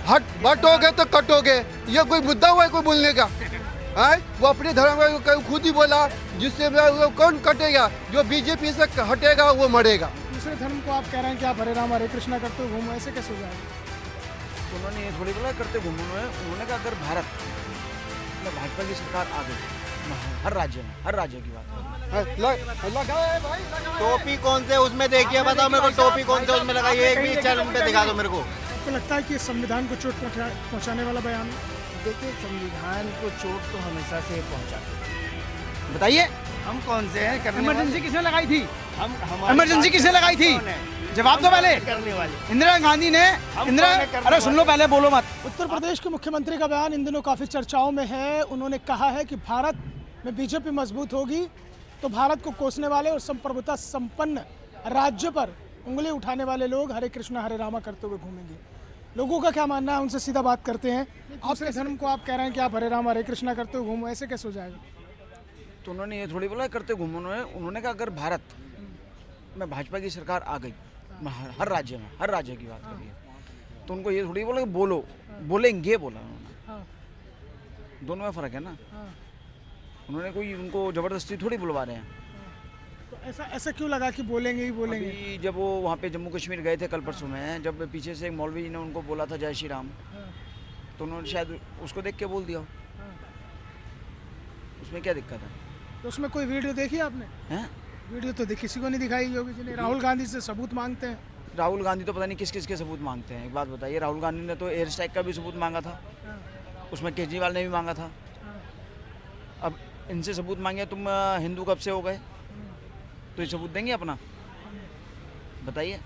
हट बटोगे तो कटोगे, ये कोई मुद्दा हुआ है कोई बोलने का? है वो अपने धर्म का खुद ही बोला, जिससे वो कौन कटेगा? जो बीजेपी से हटेगा वो मरेगा। दूसरे धर्म को आप कह रहे हैं कि आप हरे राम हरे कृष्णा करते हो घूमो, ऐसे कैसे हो जाएगा? तो उन्होंने ये थोड़ी बोला करते घूमो, उन्होंने कहा अगर भारत में भाजपा की सरकार आ गई हर राज्य की बात टोपी कौन से उसमें देखिए, बताओ मेरे को टोपी कौन से उसमें लगाई है, एक भी चैनल पे दिखा दो मेरे को। आपको लगता है कि संविधान को चोट पहुंचाने वाला बयान है? देखिए संविधान को चोट तो हमेशा से पहुंचाते। बताइए हम कौन से हैं करने इमरजेंसी किसने लगाई थी? हम इमरजेंसी किसने लगाई थी? जवाब दो पहले। करने वाले इंदिरा गांधी ने अरे सुन लो पहले, बोलो मत। उत्तर प्रदेश के मुख्यमंत्री का बयान इन दिनों काफी चर्चाओं में है। उन्होंने कहा है कि भारत में बीजेपी मजबूत होगी तो भारत को कोसने वाले और संप्रभुता संपन्न राज्य पर उंगली उठाने वाले लोग हरे कृष्णा हरे रामा करते हुए घूमेंगे। लोगों का क्या मानना है, उनसे सीधा बात करते हैं। आपके धर्म को आप कह रहे हैं कि आप हरे राम हरे कृष्णा करते हुए घूमो, ऐसे कैसे हो जाएगा? तो उन्होंने ये थोड़ी बोला करते घूमो, उन्होंने कहा अगर भारत में भाजपा की सरकार आ गई हर राज्य की बात करिए, तो उनको ये थोड़ी बोला कि बोलेंगे बोला उन्होंने। दोनों में फर्क है ना। उन्होंने कोई उनको जबरदस्ती थोड़ी बुलवा रहे हैं। तो ऐसा क्यों लगा कि बोलेंगे ही बोलेंगे? अभी जब वो वहाँ पे जम्मू कश्मीर गए थे कल परसों में, जब पीछे से एक मौलवी जी ने उनको बोला था जय श्री राम, तो उन्होंने शायद उसको देख के बोल दिया। उसमें क्या दिक्कत है? तो उसमें कोई वीडियो देखी आपने? हैं? वीडियो तो किसी को नहीं दिखाई योगी जी ने। राहुल गांधी से सबूत मांगते हैं। राहुल गांधी तो पता नहीं किस किस के सबूत मांगते हैं। एक बात बताइए, राहुल गांधी ने तो एयर स्ट्राइक का भी सबूत मांगा था, उसमें केजरीवाल ने भी मांगा था। अब इनसे सबूत मांगे, तुम हिंदू कब से हो गए, तो ये सबूत देंगे अपना? बताइए।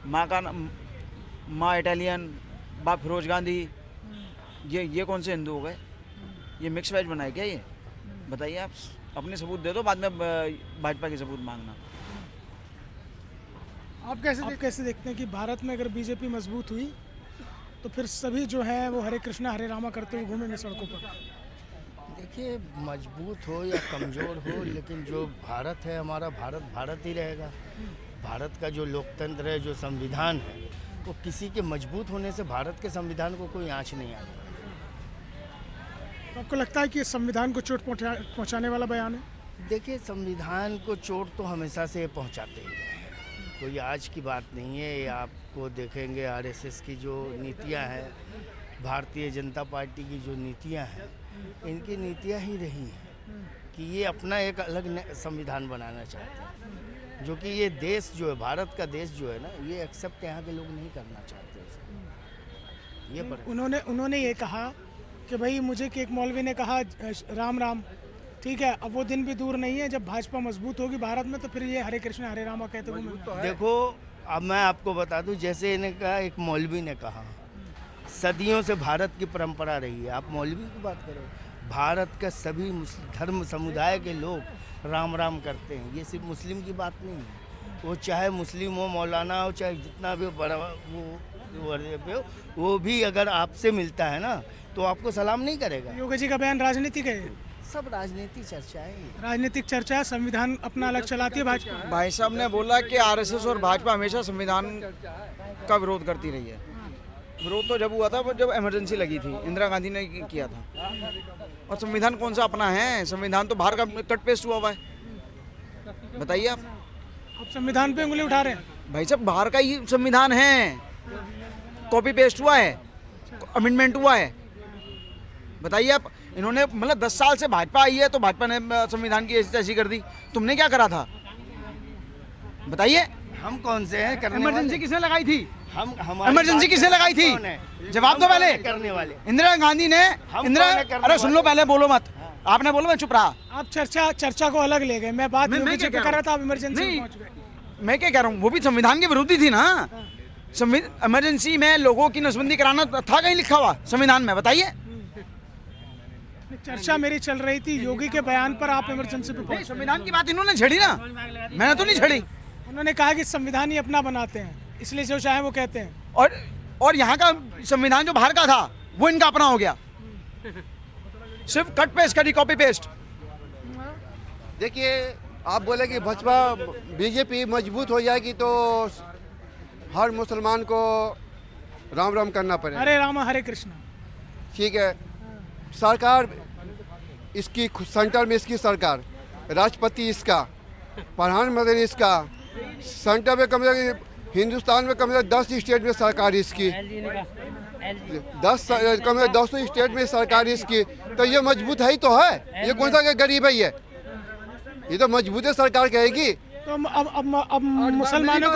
माँ इटालियन, बाप फिरोज गांधी, ये कौन से हिंदू हो गए? ये मिक्स वेज बनाए क्या ये? बताइए। आप अपने सबूत दे दो, बाद में भाजपा के सबूत मांगना। आप कैसे देखते हैं कि भारत में अगर बीजेपी मजबूत हुई तो फिर सभी जो है वो हरे कृष्णा हरे रामा करते हुए घूमेंगे सड़कों पर? देखिए मजबूत हो या कमज़ोर हो, लेकिन जो भारत है हमारा, भारत ही रहेगा। भारत का जो लोकतंत्र है, जो संविधान है, वो किसी के मजबूत होने से भारत के संविधान को कोई आँच नहीं आएगा। तो आपको लगता है कि संविधान को चोट पहुंचाने वाला बयान है? देखिए संविधान को चोट तो हमेशा से पहुंचाते ही रहे हैं, तो ये आज की बात नहीं है। ये आपको देखेंगे आरएसएस की जो नीतियां हैं, भारतीय जनता पार्टी की जो नीतियां हैं, इनकी नीतियां ही रही हैं कि ये अपना एक अलग संविधान बनाना चाहते हैं, जो कि ये देश जो है, भारत का देश जो है ना, ये एक्सेप्ट यहाँ के लोग नहीं करना चाहते उसको। ये पर उन्होंने ये कहा कि भाई मुझे कि एक मौलवी ने कहा राम राम, ठीक है, अब वो दिन भी दूर नहीं है जब भाजपा मजबूत होगी भारत में तो फिर ये हरे कृष्णा हरे रामा कहते हुए। देखो अब मैं आपको बता दूं, जैसे इन्हें कहा, एक मौलवी ने कहा, सदियों से भारत की परंपरा रही है। आप मौलवी की बात करो, भारत के सभी धर्म समुदाय के लोग राम राम करते हैं। ये सिर्फ मुस्लिम की बात नहीं है, वो चाहे मुस्लिम हो, मौलाना हो, चाहे जितना भी बड़ा वो भी अगर आपसे मिलता है ना तो आपको सलाम नहीं करेगा। योगी जी का बयान राजनीतिक है? सब राजनीतिक चर्चा है। राजनीतिक चर्चा है, संविधान अपना अलग चलाती है भाजपा। भाई साहब ने बोला कि आरएसएस और भाजपा हमेशा संविधान का विरोध करती रही है। विरोध तो जब हुआ था जब इमरजेंसी लगी थी, इंदिरा गांधी ने किया था। और संविधान कौन सा अपना है? संविधान तो बाहर का कट पेस्ट हुआ है। बताइए आप संविधान पे उंगली उठा रहे हैं? भाई साहब बाहर का ही संविधान है, कॉपी पेस्ट हुआ है, अमेंडमेंट हुआ है। बताइए आप। इन्होंने मतलब 10 साल से भाजपा आई है तो भाजपा ने संविधान की ऐसी तैसी कर दी। तुमने क्या करा था? बताइए। हम कौन से हैं करने? इमरजेंसी किसने लगाई थी? हम इमरजेंसी किसने लगाई थी? जवाब दो पहले। करने वाले इंदिरा गांधी ने। अरे सुन लो पहले, बोलो मत। आपने बोलो, मैं चुप रहा। आप चर्चा को अलग ले गए। मैं बात कर रहा था, आप इमरजेंसी में पहुंच गए। मैं क्या कह रहा हूँ, वो भी संविधान के विरोधी थी ना। इमरजेंसी में लोगों की नसबंदी कराना था कहीं लिखा हुआ संविधान में? बताइए। चर्चा मेरी चल रही थी योगी के बयान पर, आप इमरजेंसी पे पहुंचे। संविधान की बात इन्होंने छेड़ी ना, मैंने तो नहीं छेड़ी। उन्होंने कहा कि संविधान ही अपना बनाते हैं, इसलिए जो चाहे वो कहते हैं। और यहाँ का संविधान जो बाहर का था वो इनका अपना हो गया। सिर्फ कट पेस्ट करी, कॉपी पेस्ट। देखिए, आप बोले कि भाजपा बीजेपी मजबूत हो जाएगी तो हर मुसलमान को राम राम करना पड़ेगा। हरे राम हरे कृष्ण। ठीक है, सरकार इसकी सेंटर में इसकी सरकार, राष्ट्रपति इसका, प्रधानमंत्री इसका, सेंटर में कम से कम हिंदुस्तान में कम से कम 10 स्टेट में सरकार इसकी, 200 स्टेट में सरकार इसकी, तो ये मजबूत है ही तो है, ये कौन सा गरीब है ये तो मजबूत है सरकार कहेगी। तो अब मुसलमानों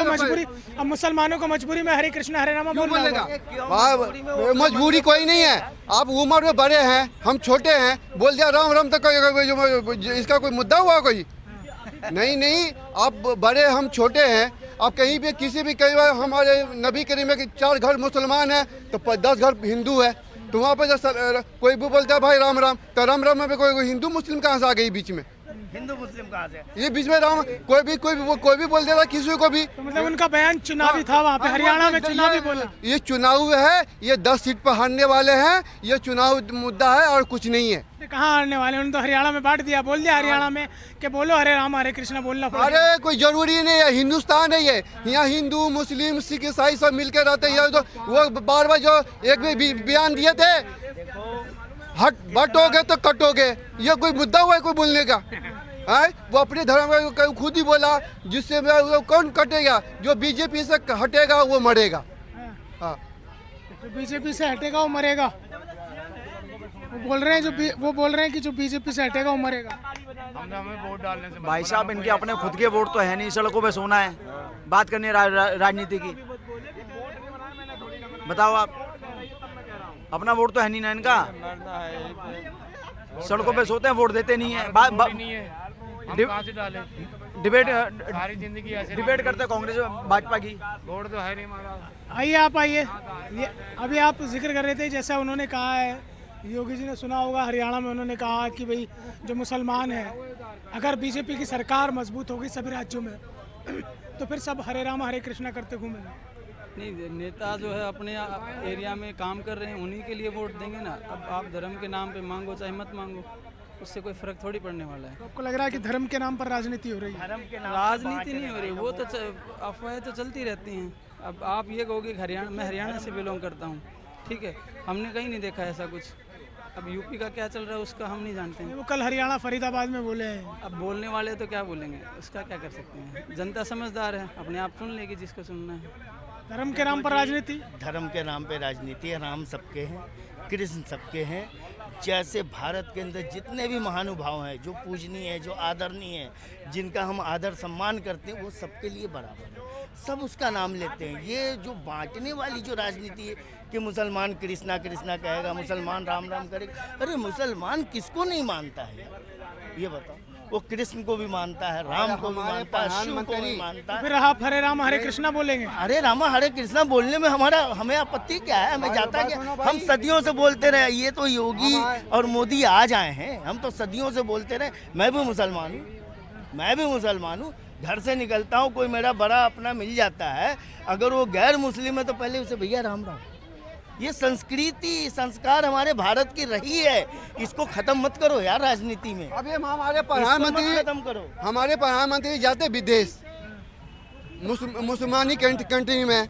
को मजबूरी में हरे कृष्ण हरे राम क्यों बोलना बोलेगा? होगा। मजबूरी कोई नहीं है, आप उम्र में बड़े हैं, हम छोटे हैं, बोल दिया राम राम, तो इसका कोई मुद्दा हुआ कोई? नहीं, आप बड़े हम छोटे हैं, आप कहीं भी किसी भी कई बार हमारे नबी करीम में 4 घर मुसलमान हैं तो 10 घर हिंदू है, तो वहाँ पर कोई भी बोलता है भाई राम राम, तो राम राम में कोई हिंदू मुस्लिम कहाँ से आ गई बीच में? हिंदू मुस्लिम कहाँ से? ये बीच में राम कोई भी बोल देता किसी को भी। तो मतलब उनका बयान चुनावी था, वहाँ पे हरियाणा में चुनावी बोला। ये चुनाव है, ये 10 सीट पर हारने वाले हैं, ये चुनाव मुद्दा है और कुछ नहीं है। कहाँ हारने वाले? उन्होंने तो हरियाणा में बांट दिया, बोल दिया हरियाणा में कि बोलो हरे राम हरे कृष्ण बोलना पड़ेगा। अरे कोई जरूरी नहीं है, हिंदुस्तान है ये, यहाँ हिंदू मुस्लिम सिख ईसाई सब मिलकर रहते हैं। तो वो बार जो एक भी बयान दिए थे, बटोगे तो कटोगे, ये कोई मुद्दा हुआ है कोई बोलने का? है वो अपने धर्म का खुद ही बोला, जिससे कौन कटेगा? जो बीजेपी से हटेगा वो मरेगा। हाँ, जो बीजेपी से हटेगा वो मरेगा। वो बोल रहे हैं कि जो बीजेपी से हटेगा वो मरेगा। भाई साहब, इनके अपने खुद के वोट तो है नहीं, सड़कों पे सोना है, बात करनी है राजनीति की। बताओ आप, अपना वोट तो है नहीं ना इनका, सड़कों पे सोते हैं, वोट देते नहीं है। डिबेट करते कांग्रेस भाजपा की, वोट तो है नहीं हमारा। आइए अभी आप जिक्र कर रहे थे, जैसा उन्होंने कहा है, योगी जी ने सुना होगा, हरियाणा में उन्होंने कहा कि भाई जो मुसलमान है, अगर बीजेपी की सरकार मजबूत होगी सभी राज्यों में तो फिर सब हरे राम हरे कृष्णा करते घूमेंगे। नहीं, नेता जो है अपने एरिया में काम कर रहे हैं, उन्हीं के लिए वोट देंगे ना। अब आप धर्म के नाम पे मांगो चाहे मत मांगो, उससे कोई फर्क थोड़ी पड़ने वाला है। तो आपको लग रहा है कि धर्म के नाम पर राजनीति हो रही है? राजनीति नहीं हो रही, वो तो अफवाहें तो चलती रहती हैं। अब आप ये कहोगे मैं हरियाणा से बिलोंग करता हूँ, ठीक है, हमने कहीं नहीं देखा ऐसा कुछ। अब यूपी का क्या चल रहा है उसका हम नहीं जानते हैं। वो कल हरियाणा फरीदाबाद में बोले हैं। अब बोलने वाले तो क्या बोलेंगे, उसका क्या कर सकते हैं? जनता समझदार है, अपने आप सुन लेगी जिसको सुनना है। धर्म के नाम पर राजनीति? धर्म के नाम पे राजनीति है। राम सबके हैं, कृष्ण सबके हैं। जैसे भारत के अंदर जितने भी महानुभाव हैं, जो पूजनीय है, जो आदरणीय है, जिनका हम आदर सम्मान करते हैं, वो सबके लिए बराबर है, सब उसका नाम लेते हैं। ये जो बांटने वाली जो राजनीति है कि मुसलमान कृष्णा कृष्णा कहेगा, मुसलमान राम राम करेगा, अरे मुसलमान किसको नहीं मानता है ये बताओ? वो कृष्ण को भी मानता है, राम को भी मानता है, शिव को भी मानता है। फिर आप हरे राम हरे कृष्णा बोलेंगे? अरे रामा हरे कृष्णा बोलने में हमें आपत्ति क्या है? हमें जाता क्या? हम सदियों से बोलते रहे, ये तो योगी और मोदी आज आए हैं, हम तो सदियों से बोलते रहे। मैं भी मुसलमान हूँ, घर से निकलता हूँ, कोई मेरा बड़ा अपना मिल जाता है, अगर वो गैर मुस्लिम है तो पहले उसे भैया राम राम। ये संस्कृति संस्कार हमारे भारत की रही है, इसको खत्म मत करो यार राजनीति में। अभी हमारे प्रधानमंत्री खत्म करो। हमारे प्रधानमंत्री जाते विदेश मुसलमानी कंट्री में,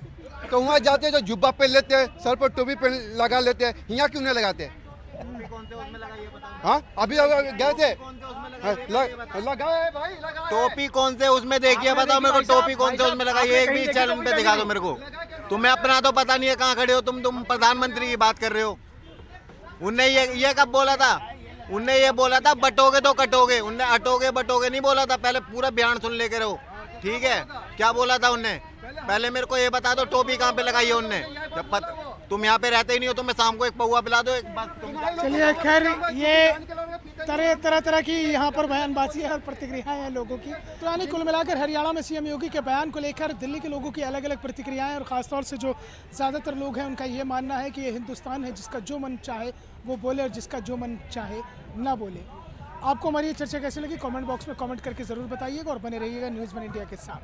तो वहाँ जाते तो जुब्बा पहन लेते, सर पर टोपी पहन लगा लेते, यहाँ क्यों नहीं लगाते? हाँ, अभी गए थे, लगाए भाई, लगाए। टोपी कौन से उसमें देखिए, बताओ मेरे को, टोपी कौन से उसमें लगाई? एक भी चैनल पे दिखा दो मेरे को। तुम्हें अपना तो पता नहीं है, कहाँ खड़े हो तुम प्रधानमंत्री की बात कर रहे हो। उनने ये कब बोला था? उनने ये बोला था बटोगे तो कटोगे, उनने अटोगे बटोगे नहीं बोला था। पहले पूरा बयान सुन लेके रहो, ठीक है? क्या बोला था उनने? पहले मेरे को ये बता दो, टोपी कहाँ पे लगाई है उनने? जब तुम यहाँ पे रहते ही नहीं हो, तो मैं शाम को एक पौवा पिला दो एक बात। चलिए, खैर ये तरह की यहाँ पर बयानबाजी है और प्रतिक्रियाएं हैं लोगों की। तो यानी कुल मिलाकर हरियाणा में सीएम योगी के बयान को लेकर दिल्ली के लोगों की अलग अलग प्रतिक्रियाएं, और ख़ासतौर से जो ज़्यादातर लोग हैं उनका ये मानना है कि ये हिंदुस्तान है, जिसका जो मन चाहे वो बोले और जिसका जो मन चाहे ना बोले। आपको हमारी ये चर्चा कैसी लगी? कमेंट बॉक्स में कमेंट करके ज़रूर बताइएगा और बने रहिएगा न्यूज़ 1 इंडिया के साथ।